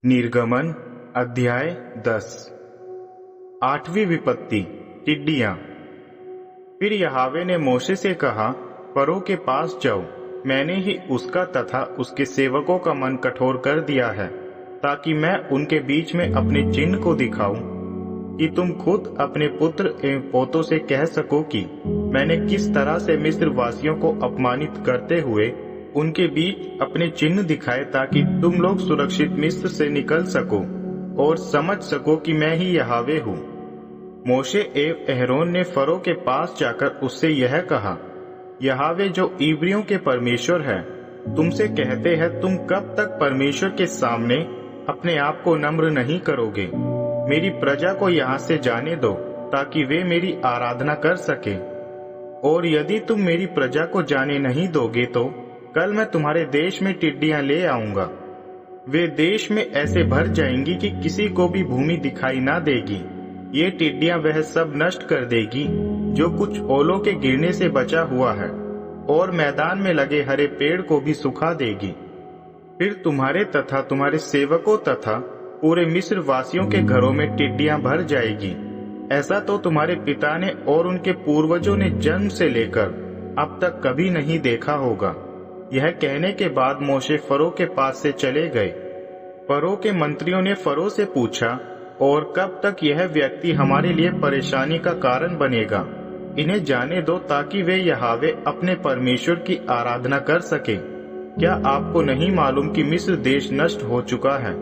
निर्गमन अध्याय 10। आठवीं विपत्ति, टिड्डियां। फिर यहोवा ने मोशे से कहा, फरो के पास जाओ, मैंने ही उसका तथा उसके सेवकों का मन कठोर कर दिया है, ताकि मैं उनके बीच में अपने चिन्ह को दिखाऊं, कि तुम खुद अपने पुत्र एवं पोतों से कह सको कि मैंने किस तरह से मिस्र वासियों को अपमानित करते हुए उनके बीच अपने चिन्ह दिखाए, ताकि तुम लोग सुरक्षित मिस्र से निकल सको और समझ सको कि मैं ही यहोवा हूँ। मोशे एवं अहरोन ने फरो के पास जाकर उससे यह कहा, यहोवा जो इब्रियों के परमेश्वर है, तुमसे कहते हैं, तुम कब तक परमेश्वर के सामने अपने आप को नम्र नहीं करोगे? मेरी प्रजा को यहाँ से जाने दो, ताकि वे मेरी आराधना कर सके। और यदि तुम मेरी प्रजा को जाने नहीं दोगे, तो कल मैं तुम्हारे देश में टिड्डियां ले आऊंगा। वे देश में ऐसे भर जाएंगी कि किसी को भी भूमि दिखाई ना देगी। ये टिड्डियां वह सब नष्ट कर देगी जो कुछ ओलों के गिरने से बचा हुआ है, और मैदान में लगे हरे पेड़ को भी सुखा देगी। फिर तुम्हारे तथा तुम्हारे सेवकों तथा पूरे मिस्र वासियों के घरों में टिड्डियां भर जाएगी। ऐसा तो तुम्हारे पिता ने और उनके पूर्वजों ने जन्म से लेकर अब तक कभी नहीं देखा होगा। यह कहने के बाद मोशे फरो के पास से चले गए। फरो के मंत्रियों ने फरो से पूछा, और कब तक यह व्यक्ति हमारे लिए परेशानी का कारण बनेगा? इन्हें जाने दो, ताकि वे यहोवा अपने परमेश्वर की आराधना कर सके। क्या आपको नहीं मालूम कि मिस्र देश नष्ट हो चुका है?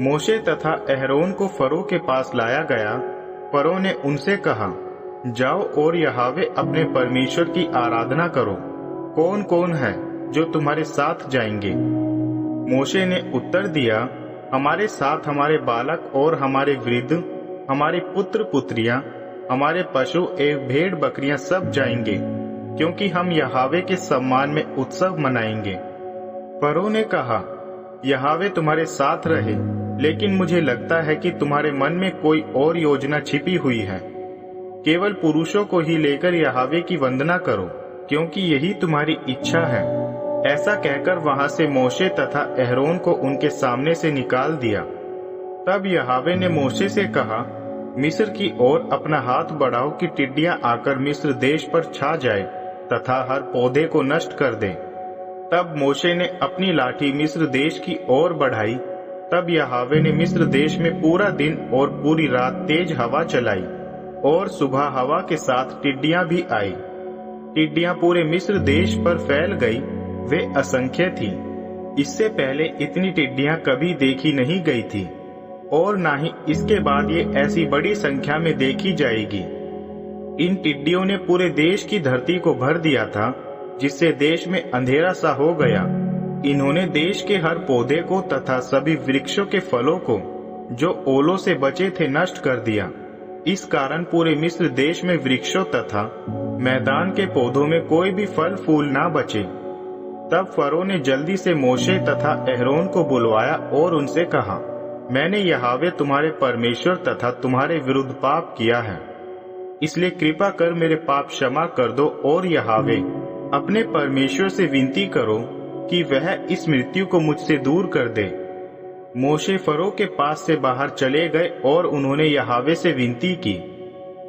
मोशे तथा अहरोन को फरो के पास लाया गया। फरो ने उनसे कहा, जाओ और यहोवा अपने परमेश्वर की आराधना करो। कौन कौन है जो तुम्हारे साथ जाएंगे? मोशे ने उत्तर दिया, हमारे साथ हमारे बालक और हमारे वृद्ध, हमारे पुत्र पुत्रियां, हमारे पशु एवं भेड़ बकरियां सब जाएंगे, क्योंकि हम यहोवा के सम्मान में उत्सव मनाएंगे। फरो ने कहा, यहोवा तुम्हारे साथ रहे, लेकिन मुझे लगता है कि तुम्हारे मन में कोई और योजना छिपी हुई है। केवल पुरुषों को ही लेकर यहोवा की वंदना करो, क्योंकि यही तुम्हारी इच्छा है। ऐसा कहकर वहां से मोशे तथा अहरोन को उनके सामने से निकाल दिया। तब यहोवा ने मोशे से कहा, मिस्र की ओर अपना हाथ बढ़ाओ कि टिड्डियां आकर मिस्र देश पर छा जाए तथा हर पौधे को नष्ट कर दे। तब मोशे ने अपनी लाठी मिस्र देश की ओर बढ़ाई। तब यहोवा ने मिस्र देश में पूरा दिन और पूरी रात तेज हवा चलाई, और सुबह हवा के साथ टिड्डियां भी आई। टिड्डियां पूरे मिस्र देश पर फैल गई। वे असंख्य थी। इससे पहले इतनी टिड्डियां कभी देखी नहीं गई थी, और ना ही इसके बाद ये ऐसी बड़ी संख्या में देखी जाएगी। इन टिड्डियों ने पूरे देश की धरती को भर दिया था, जिससे देश में अंधेरा सा हो गया। इन्होंने देश के हर पौधे को तथा सभी वृक्षों के फलों को जो ओलों से बचे थे नष्ट कर दिया। इस कारण पूरे मिस्र देश में वृक्षों तथा मैदान के पौधों में कोई भी फल फूल ना बचे। तब फरो ने जल्दी से मोशे तथा अहरोन को बुलवाया और उनसे कहा, मैंने यहोवा तुम्हारे परमेश्वर तथा तुम्हारे विरुद्ध पाप किया है, इसलिए कृपा कर मेरे पाप क्षमा कर दो, और यहोवा अपने परमेश्वर से विनती करो कि वह इस मृत्यु को मुझसे दूर कर दे। मोशे फरो के पास से बाहर चले गए और उन्होंने यहोवा से विनती की।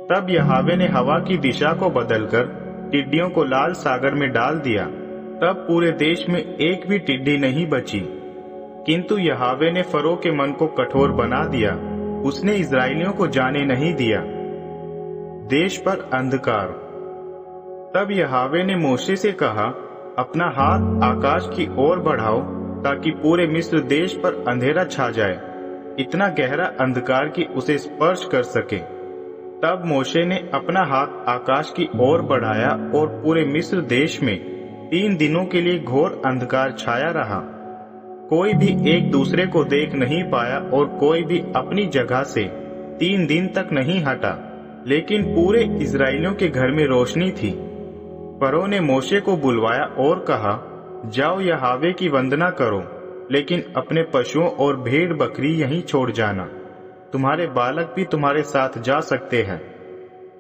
तब यहोवा ने हवा की दिशा को बदलकर टिड्डियों को लाल सागर में डाल दिया। तब पूरे देश में एक भी टिड्डी नहीं बची। किंतु यहोवा ने फरो के मन को कठोर बना दिया। उसने इस्राएलियों को जाने नहीं दिया। देश पर अंधकार। तब यहोवा ने मोशे से कहा, अपना हाथ आकाश की ओर बढ़ाओ, ताकि पूरे मिस्र देश पर अंधेरा छा जाए, इतना गहरा अंधकार कि उसे स्पर्श कर सके। तब मोशे ने अपना हाथ आकाश की ओर बढ़ाया, और पूरे मिस्र देश में 3 दिनों के लिए घोर अंधकार छाया रहा। कोई भी एक दूसरे को देख नहीं पाया, और कोई भी अपनी जगह से 3 दिन तक नहीं हटा, लेकिन पूरे इस्राएलियों के घर में रोशनी थी। फरो ने मोशे को बुलवाया और कहा, जाओ यहोवा की वंदना करो, लेकिन अपने पशुओं और भेड़ बकरी यहीं छोड़ जाना। तुम्हारे बालक भी तुम्हारे साथ जा सकते हैं।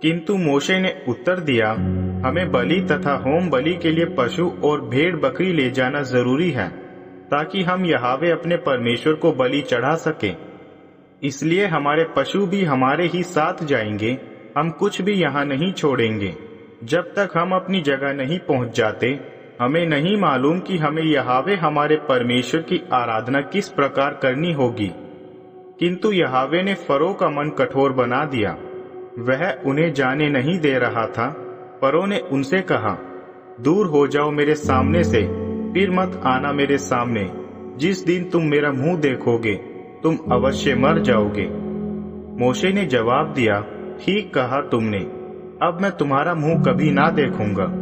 किंतु मोशे ने उत्तर दिया, हमें बलि तथा होम बलि के लिए पशु और भेड़ बकरी ले जाना जरूरी है। ताकि हम यहावे अपने परमेश्वर को बलि चढ़ा सकें। इसलिए हमारे पशु भी हमारे ही साथ जाएंगे, हम कुछ भी यहाँ नहीं छोड़ेंगे जब तक हम अपनी जगह नहीं पहुंच जाते। हमें नहीं मालूम कि हमें यहावे हमारे परमेश्वर की आराधना किस प्रकार करनी होगी। किंतु यहावे ने फरो का मन कठोर बना दिया, वह उन्हें जाने नहीं दे रहा था। फरो ने उनसे कहा, दूर हो जाओ मेरे सामने से, फिर मत आना मेरे सामने। जिस दिन तुम मेरा मुंह देखोगे तुम अवश्य मर जाओगे। मोशे ने जवाब दिया, ठीक कहा तुमने, अब मैं तुम्हारा मुंह कभी ना देखूंगा।